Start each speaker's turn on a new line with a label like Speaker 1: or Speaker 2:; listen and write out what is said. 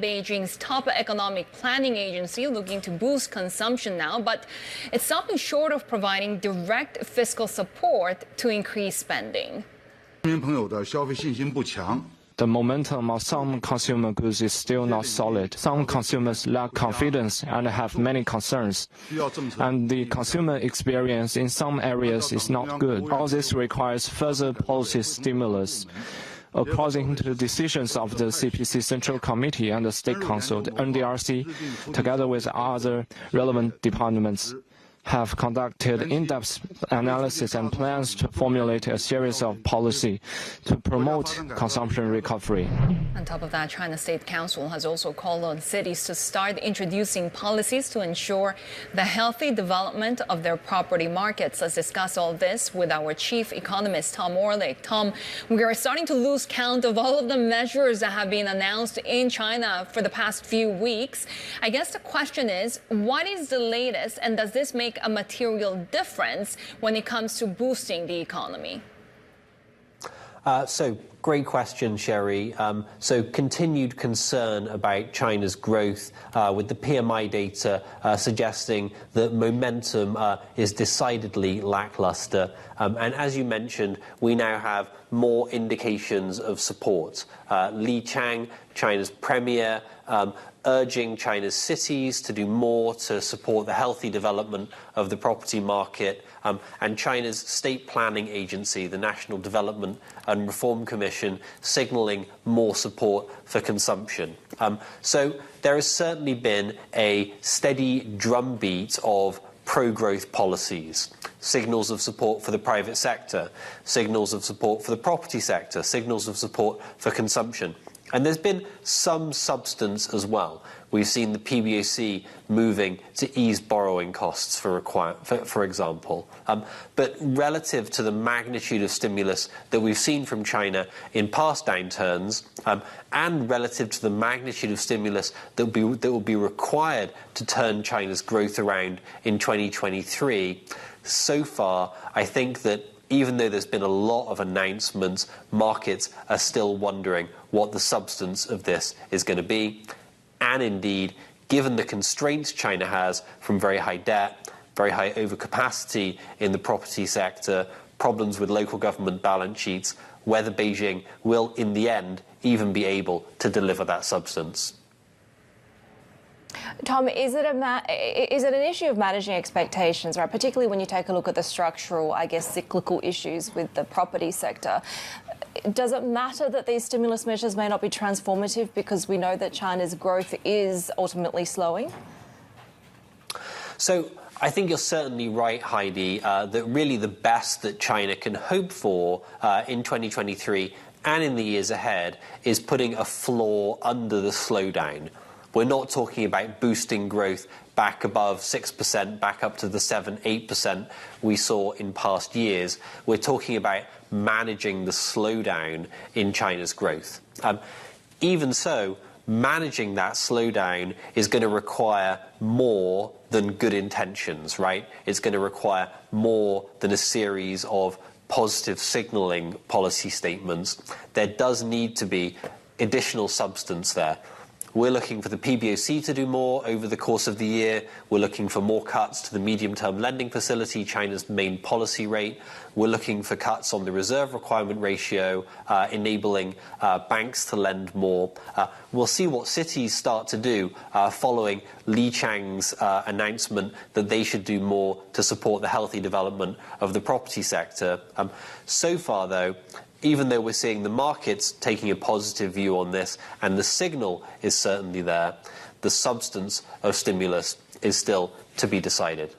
Speaker 1: Beijing's top economic planning agency looking to boost consumption now, but it's stopping short of providing direct fiscal support to increase spending.
Speaker 2: The momentum of some consumer goods is still not solid. Some consumers lack confidence and have many concerns. And the consumer experience in some areas is not good. All this requires further policy stimulus. According to decisions of the CPC Central Committee and the State Council, the NDRC, together with other relevant departments, have conducted in-depth analysis and plans to formulate a series of policy to promote consumption recovery.
Speaker 1: On top of that, China State Council has also called on cities to start introducing policies to ensure the healthy development of their property markets. Let's discuss all this with our chief economist, Tom Orlik. Tom, we are starting to lose count of all of the measures that have been announced in China for the past few weeks. I guess the question is, what is the latest, and does this make a material difference when it comes to boosting the economy?
Speaker 3: So great question, Sherry. So continued concern about China's growth with the PMI data suggesting that momentum is decidedly lackluster. And as you mentioned, we now have more indications of support. Li Qiang, China's premier, urging China's cities to do more to support the healthy development of the property market, and China's state planning agency, the National Development and Reform Commission, signaling more support for consumption. So there has certainly been a steady drumbeat of pro-growth policies, signals of support for the private sector, signals of support for the property sector, signals of support for consumption. And there's been some substance as well. We've seen the PBOC moving to ease borrowing costs, for example. But relative to the magnitude of stimulus that we've seen from China in past downturns, and relative to the magnitude of stimulus that will be required to turn China's growth around in 2023, so far, I think that even though there's been a lot of announcements, markets are still wondering what the substance of this is going to be. And indeed, given the constraints China has from very high debt, very high overcapacity in the property sector, problems with local government balance sheets, whether Beijing will, in the end, even be able to deliver that substance.
Speaker 4: Tom, is it an issue of managing expectations, right? Particularly when you take a look at the structural, I guess, cyclical issues with the property sector. Does it matter that these stimulus measures may not be transformative because we know that China's growth is ultimately slowing?
Speaker 3: So I think you're certainly right, Heidi, that really the best that China can hope for in 2023 and in the years ahead is putting a floor under the slowdown. We're not talking about boosting growth back above 6%, back up to the 7-8% we saw in past years. We're talking about managing the slowdown in China's growth. Even so, managing that slowdown is going to require more than good intentions, right? It's going to require more than a series of positive signaling policy statements. There does need to be additional substance there. We're looking for the PBOC to do more over the course of the year. We're looking for more cuts to the medium-term lending facility, China's main policy rate. We're looking for cuts on the reserve requirement ratio, enabling banks to lend more. We'll see what cities start to do following Li Qiang's announcement that they should do more to support the healthy development of the property sector. So far, though, even though we're seeing the markets taking a positive view on this, and the signal is certainly there, the substance of stimulus is still to be decided.